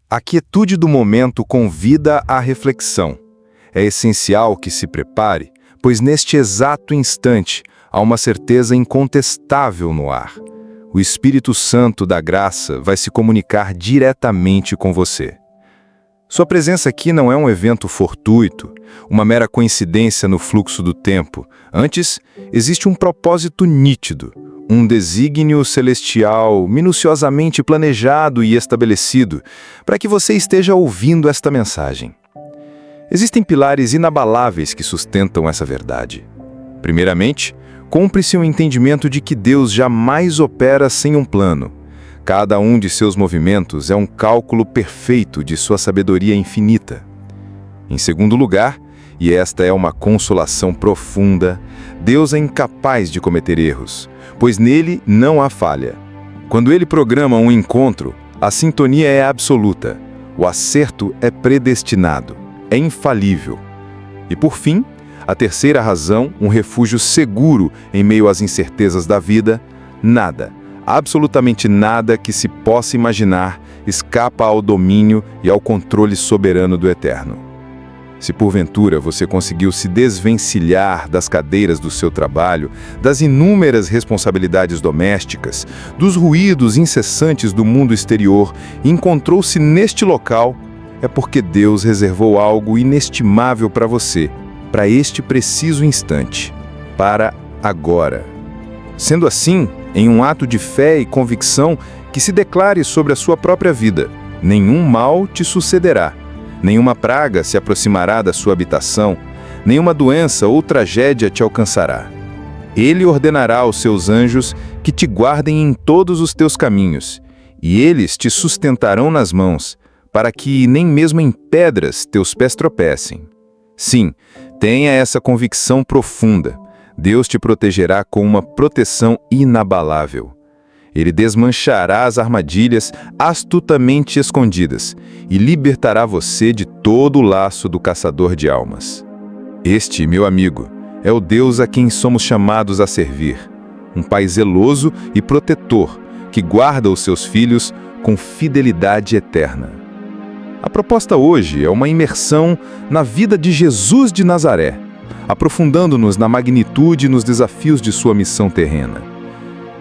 A quietude do momento convida à reflexão. É essencial que se prepare, pois neste exato instante há uma certeza incontestável no ar. O Espírito Santo da Graça vai se comunicar diretamente com você. Sua presença aqui não é um evento fortuito, uma mera coincidência no fluxo do tempo. Antes, existe um propósito nítido, um desígnio celestial minuciosamente planejado e estabelecido para que você esteja ouvindo esta mensagem. Existem pilares inabaláveis que sustentam essa verdade. Primeiramente, cumpre-se um entendimento de que Deus jamais opera sem um plano. Cada um de seus movimentos é um cálculo perfeito de sua sabedoria infinita. Em segundo lugar, e esta é uma consolação profunda, Deus é incapaz de cometer erros, pois nele não há falha. Quando ele programa um encontro, a sintonia é absoluta, o acerto é predestinado, é infalível. E por fim, a terceira razão, um refúgio seguro em meio às incertezas da vida, nada, absolutamente nada que se possa imaginar escapa ao domínio e ao controle soberano do Eterno. Se porventura você conseguiu se desvencilhar das cadeiras do seu trabalho, das inúmeras responsabilidades domésticas, dos ruídos incessantes do mundo exterior e encontrou-se neste local, é porque Deus reservou algo inestimável para você, para este preciso instante, para agora. Sendo assim, em um ato de fé e convicção, que se declare sobre a sua própria vida: nenhum mal te sucederá. Nenhuma praga se aproximará da sua habitação, nenhuma doença ou tragédia te alcançará. Ele ordenará aos seus anjos que te guardem em todos os teus caminhos, e eles te sustentarão nas mãos, para que nem mesmo em pedras teus pés tropecem. Sim, tenha essa convicção profunda. Deus te protegerá com uma proteção inabalável. Ele desmanchará as armadilhas astutamente escondidas e libertará você de todo o laço do caçador de almas. Este, meu amigo, é o Deus a quem somos chamados a servir, um Pai zeloso e protetor que guarda os seus filhos com fidelidade eterna. A proposta hoje é uma imersão na vida de Jesus de Nazaré, aprofundando-nos na magnitude e nos desafios de sua missão terrena.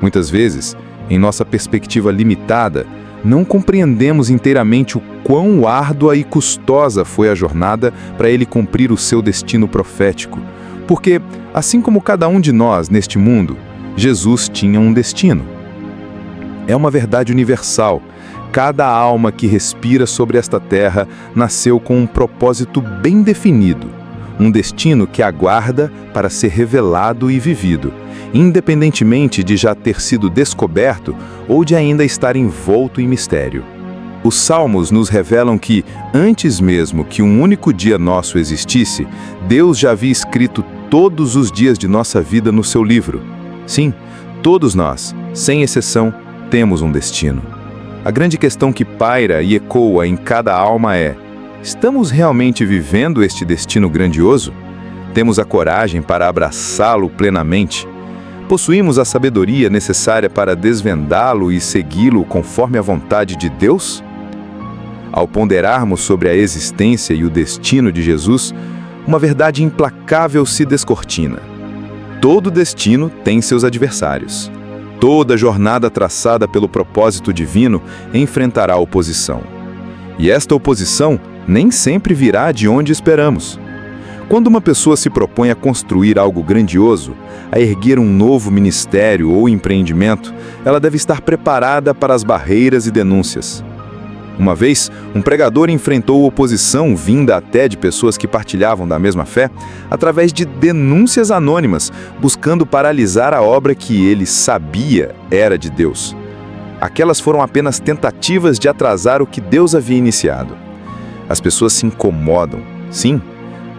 Muitas vezes, em nossa perspectiva limitada, não compreendemos inteiramente o quão árdua e custosa foi a jornada para ele cumprir o seu destino profético. Porque, assim como cada um de nós neste mundo, Jesus tinha um destino. É uma verdade universal. Cada alma que respira sobre esta terra nasceu com um propósito bem definido, um destino que aguarda para ser revelado e vivido, independentemente de já ter sido descoberto ou de ainda estar envolto em mistério. Os Salmos nos revelam que, antes mesmo que um único dia nosso existisse, Deus já havia escrito todos os dias de nossa vida no seu livro. Sim, todos nós, sem exceção, temos um destino. A grande questão que paira e ecoa em cada alma é: estamos realmente vivendo este destino grandioso? Temos a coragem para abraçá-lo plenamente? Possuímos a sabedoria necessária para desvendá-lo e segui-lo conforme a vontade de Deus? Ao ponderarmos sobre a existência e o destino de Jesus, uma verdade implacável se descortina. Todo destino tem seus adversários. Toda jornada traçada pelo propósito divino enfrentará oposição. E esta oposição nem sempre virá de onde esperamos. Quando uma pessoa se propõe a construir algo grandioso, a erguer um novo ministério ou empreendimento, ela deve estar preparada para as barreiras e denúncias. Uma vez, um pregador enfrentou oposição vinda até de pessoas que partilhavam da mesma fé, através de denúncias anônimas, buscando paralisar a obra que ele sabia era de Deus. Aquelas foram apenas tentativas de atrasar o que Deus havia iniciado. As pessoas se incomodam, sim.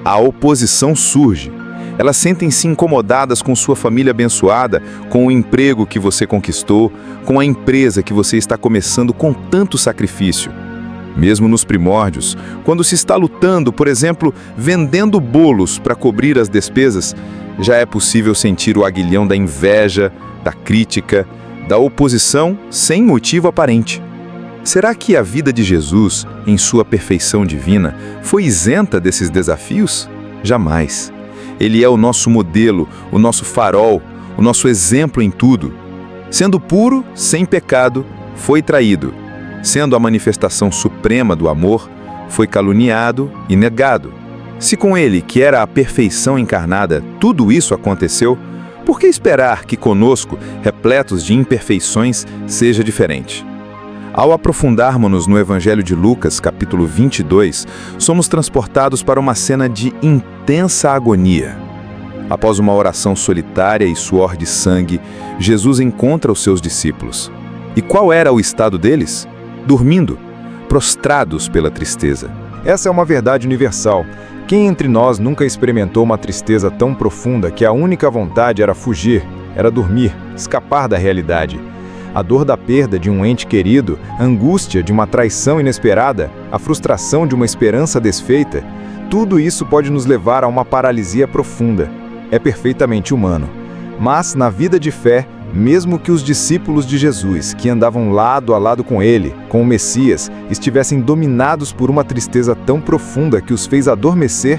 A oposição surge. Elas sentem-se incomodadas com sua família abençoada, com o emprego que você conquistou, com a empresa que você está começando com tanto sacrifício. Mesmo nos primórdios, quando se está lutando, por exemplo, vendendo bolos para cobrir as despesas, já é possível sentir o aguilhão da inveja, da crítica, da oposição sem motivo aparente. Será que a vida de Jesus, em sua perfeição divina, foi isenta desses desafios? Jamais. Ele é o nosso modelo, o nosso farol, o nosso exemplo em tudo. Sendo puro, sem pecado, foi traído. Sendo a manifestação suprema do amor, foi caluniado e negado. Se com ele, que era a perfeição encarnada, tudo isso aconteceu, por que esperar que conosco, repletos de imperfeições, seja diferente? Ao aprofundarmos-nos no Evangelho de Lucas, capítulo 22, somos transportados para uma cena de intensa agonia. Após uma oração solitária e suor de sangue, Jesus encontra os seus discípulos. E qual era o estado deles? Dormindo, prostrados pela tristeza. Essa é uma verdade universal. Quem entre nós nunca experimentou uma tristeza tão profunda que a única vontade era fugir, era dormir, escapar da realidade? A dor da perda de um ente querido, a angústia de uma traição inesperada, a frustração de uma esperança desfeita, tudo isso pode nos levar a uma paralisia profunda. É perfeitamente humano. Mas, na vida de fé, mesmo que os discípulos de Jesus, que andavam lado a lado com ele, com o Messias, estivessem dominados por uma tristeza tão profunda que os fez adormecer,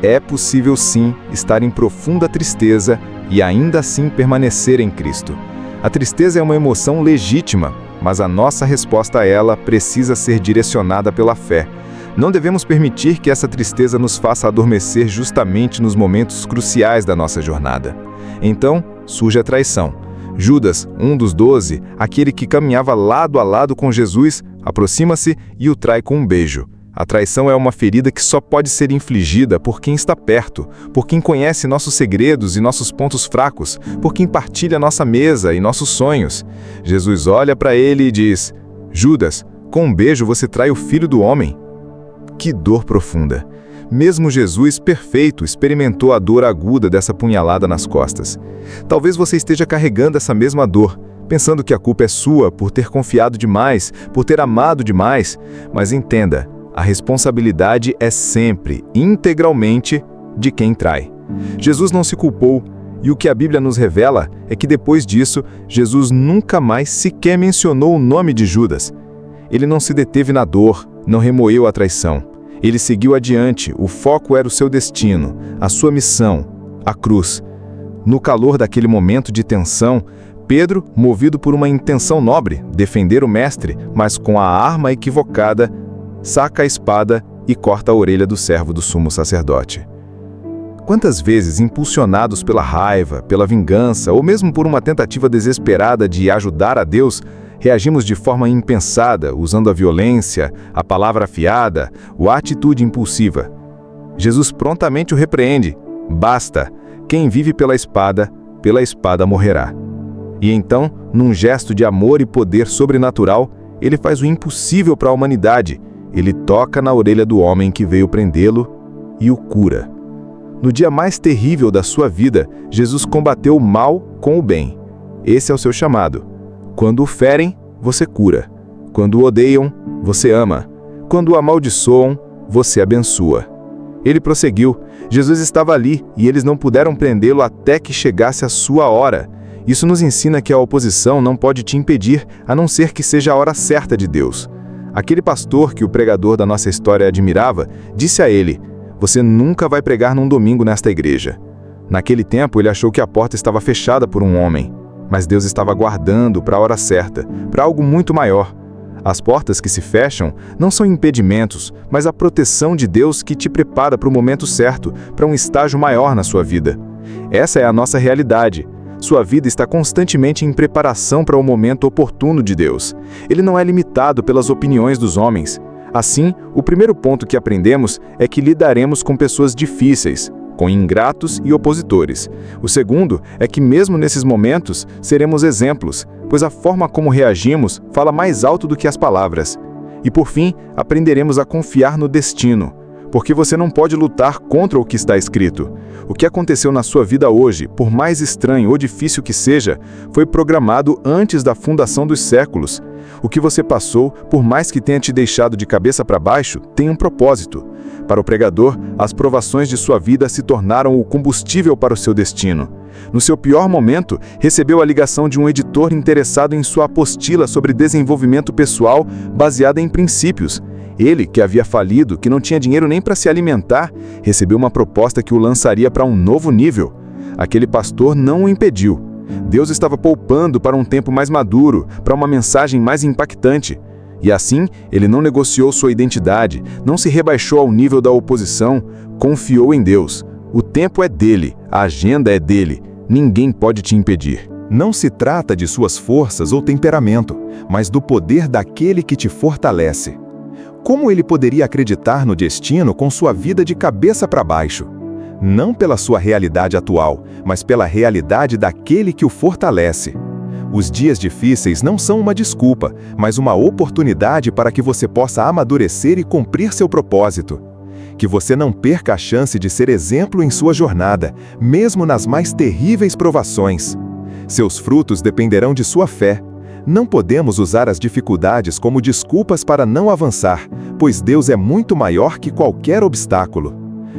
é possível sim estar em profunda tristeza e ainda assim permanecer em Cristo. A tristeza é uma emoção legítima, mas a nossa resposta a ela precisa ser direcionada pela fé. Não devemos permitir que essa tristeza nos faça adormecer justamente nos momentos cruciais da nossa jornada. Então, surge a traição. Judas, um dos 12, aquele que caminhava lado a lado com Jesus, aproxima-se e o trai com um beijo. A traição é uma ferida que só pode ser infligida por quem está perto, por quem conhece nossos segredos e nossos pontos fracos, por quem partilha nossa mesa e nossos sonhos. Jesus olha para ele e diz: Judas, com um beijo você trai o Filho do Homem. Que dor profunda! Mesmo Jesus, perfeito, experimentou a dor aguda dessa punhalada nas costas. Talvez você esteja carregando essa mesma dor, pensando que a culpa é sua por ter confiado demais, por ter amado demais, mas entenda, a responsabilidade é sempre, integralmente, de quem trai. Jesus não se culpou, e o que a Bíblia nos revela é que depois disso, Jesus nunca mais sequer mencionou o nome de Judas. Ele não se deteve na dor, não remoeu a traição. Ele seguiu adiante, o foco era o seu destino, a sua missão, a cruz. No calor daquele momento de tensão, Pedro, movido por uma intenção nobre, defender o mestre, mas com a arma equivocada, saca a espada e corta a orelha do servo do sumo sacerdote. Quantas vezes, impulsionados pela raiva, pela vingança, ou mesmo por uma tentativa desesperada de ajudar a Deus, reagimos de forma impensada, usando a violência, a palavra afiada ou a atitude impulsiva. Jesus prontamente o repreende. Basta! Quem vive pela espada morrerá. E então, num gesto de amor e poder sobrenatural, ele faz o impossível para a humanidade. Ele toca na orelha do homem que veio prendê-lo e o cura. No dia mais terrível da sua vida, Jesus combateu o mal com o bem. Esse é o seu chamado. Quando o ferem, você cura. Quando o odeiam, você ama. Quando o amaldiçoam, você abençoa. Ele prosseguiu. Jesus estava ali e eles não puderam prendê-lo até que chegasse a sua hora. Isso nos ensina que a oposição não pode te impedir, a não ser que seja a hora certa de Deus. Aquele pastor que o pregador da nossa história admirava, disse a ele: Você nunca vai pregar num domingo nesta igreja. Naquele tempo, ele achou que a porta estava fechada por um homem. Mas Deus estava aguardando para a hora certa, para algo muito maior. As portas que se fecham não são impedimentos, mas a proteção de Deus que te prepara para o momento certo, para um estágio maior na sua vida. Essa é a nossa realidade. Sua vida está constantemente em preparação para o momento oportuno de Deus. Ele não é limitado pelas opiniões dos homens. Assim, o primeiro ponto que aprendemos é que lidaremos com pessoas difíceis, com ingratos e opositores. O segundo é que mesmo nesses momentos seremos exemplos, pois a forma como reagimos fala mais alto do que as palavras. E por fim, aprenderemos a confiar no destino, porque você não pode lutar contra o que está escrito. O que aconteceu na sua vida hoje, por mais estranho ou difícil que seja, foi programado antes da fundação dos séculos. O que você passou, por mais que tenha te deixado de cabeça para baixo, tem um propósito. Para o pregador, as provações de sua vida se tornaram o combustível para o seu destino. No seu pior momento, recebeu a ligação de um editor interessado em sua apostila sobre desenvolvimento pessoal baseada em princípios. Ele, que havia falido, que não tinha dinheiro nem para se alimentar, recebeu uma proposta que o lançaria para um novo nível. Aquele pastor não o impediu. Deus estava poupando para um tempo mais maduro, para uma mensagem mais impactante. E assim, ele não negociou sua identidade, não se rebaixou ao nível da oposição, confiou em Deus. O tempo é dele, a agenda é dele, ninguém pode te impedir. Não se trata de suas forças ou temperamento, mas do poder daquele que te fortalece. Como ele poderia acreditar no destino com sua vida de cabeça para baixo? Não pela sua realidade atual, mas pela realidade daquele que o fortalece. Os dias difíceis não são uma desculpa, mas uma oportunidade para que você possa amadurecer e cumprir seu propósito. Que você não perca a chance de ser exemplo em sua jornada, mesmo nas mais terríveis provações. Seus frutos dependerão de sua fé. Não podemos usar as dificuldades como desculpas para não avançar, pois Deus é muito maior que qualquer obstáculo.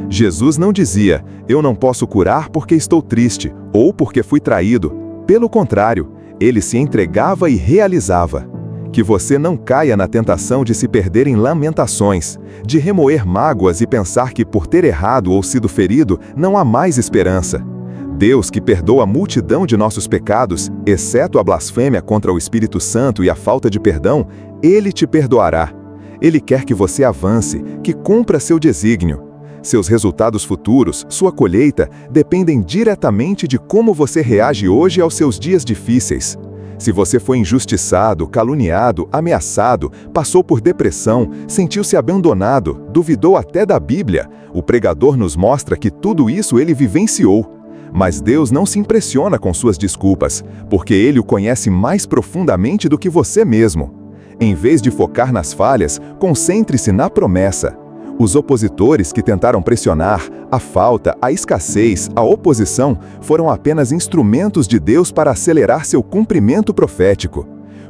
Jesus não dizia, eu não posso curar porque estou triste, ou porque fui traído. Pelo contrário, ele se entregava e realizava. Que você não caia na tentação de se perder em lamentações, de remoer mágoas e pensar que por ter errado ou sido ferido, não há mais esperança. Deus, que perdoa a multidão de nossos pecados, exceto a blasfêmia contra o Espírito Santo e a falta de perdão, Ele te perdoará. Ele quer que você avance, que cumpra seu desígnio. Seus resultados futuros, sua colheita, dependem diretamente de como você reage hoje aos seus dias difíceis. Se você foi injustiçado, caluniado, ameaçado, passou por depressão, sentiu-se abandonado, duvidou até da Bíblia, o pregador nos mostra que tudo isso ele vivenciou. Mas Deus não se impressiona com suas desculpas, porque Ele o conhece mais profundamente do que você mesmo. Em vez de focar nas falhas, concentre-se na promessa. Os opositores que tentaram pressionar, a falta, a escassez, a oposição, foram apenas instrumentos de Deus para acelerar seu cumprimento profético.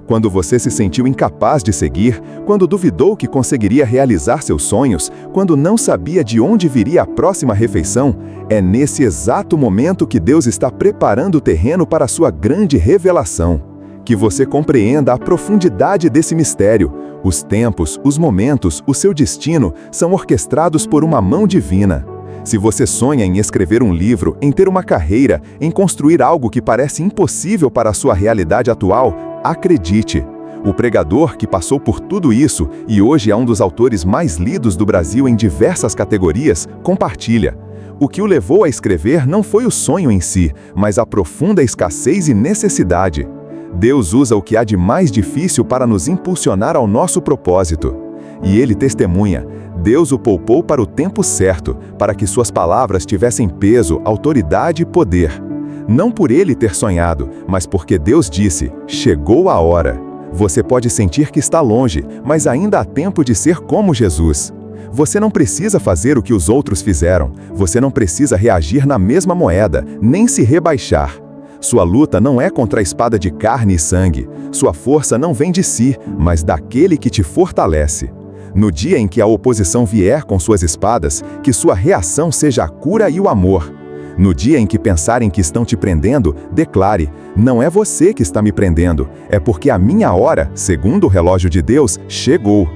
Quando você se sentiu incapaz de seguir, quando duvidou que conseguiria realizar seus sonhos, quando não sabia de onde viria a próxima refeição, é nesse exato momento que Deus está preparando o terreno para a sua grande revelação. Que você compreenda a profundidade desse mistério. Os tempos, os momentos, o seu destino são orquestrados por uma mão divina. Se você sonha em escrever um livro, em ter uma carreira, em construir algo que parece impossível para a sua realidade atual, acredite. O pregador que passou por tudo isso e hoje é um dos autores mais lidos do Brasil em diversas categorias, compartilha. O que o levou a escrever não foi o sonho em si, mas a profunda escassez e necessidade. Deus usa o que há de mais difícil para nos impulsionar ao nosso propósito. E ele testemunha, Deus o poupou para o tempo certo, para que suas palavras tivessem peso, autoridade e poder. Não por ele ter sonhado, mas porque Deus disse, chegou a hora. Você pode sentir que está longe, mas ainda há tempo de ser como Jesus. Você não precisa fazer o que os outros fizeram. Você não precisa reagir na mesma moeda, nem se rebaixar. Sua luta não é contra a espada de carne e sangue. Sua força não vem de si, mas daquele que te fortalece. No dia em que a oposição vier com suas espadas, que sua reação seja a cura e o amor. No dia em que pensarem que estão te prendendo, declare, não é você que está me prendendo, é porque a minha hora, segundo o relógio de Deus, chegou.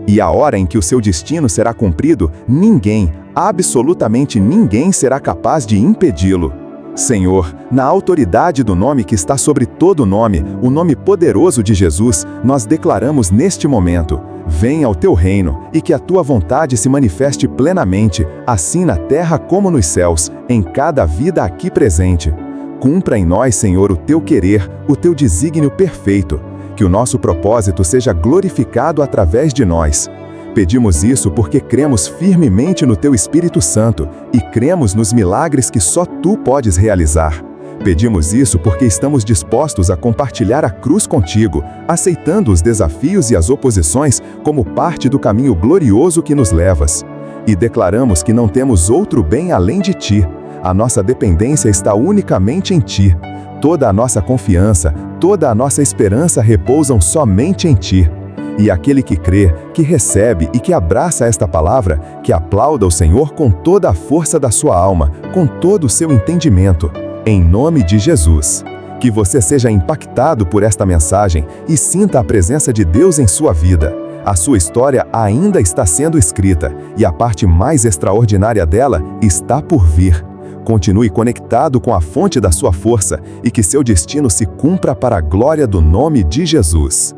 E a hora em que o seu destino será cumprido, ninguém, absolutamente ninguém será capaz de impedi-lo. Senhor, na autoridade do nome que está sobre todo nome, o nome poderoso de Jesus, nós declaramos neste momento, venha ao teu reino e que a tua vontade se manifeste plenamente, assim na terra como nos céus, em cada vida aqui presente. Cumpra em nós, Senhor, o teu querer, o teu desígnio perfeito, que o nosso propósito seja glorificado através de nós. Pedimos isso porque cremos firmemente no Teu Espírito Santo e cremos nos milagres que só Tu podes realizar. Pedimos isso porque estamos dispostos a compartilhar a cruz contigo, aceitando os desafios e as oposições como parte do caminho glorioso que nos levas. E declaramos que não temos outro bem além de Ti. A nossa dependência está unicamente em Ti. Toda a nossa confiança, toda a nossa esperança repousam somente em Ti. E aquele que crê, que recebe e que abraça esta palavra, que aplauda o Senhor com toda a força da sua alma, com todo o seu entendimento. em nome de Jesus. Que você seja impactado por esta mensagem e sinta a presença de Deus em sua vida. A sua história ainda está sendo escrita e a parte mais extraordinária dela está por vir. Continue conectado com a fonte da sua força e que seu destino se cumpra para a glória do nome de Jesus.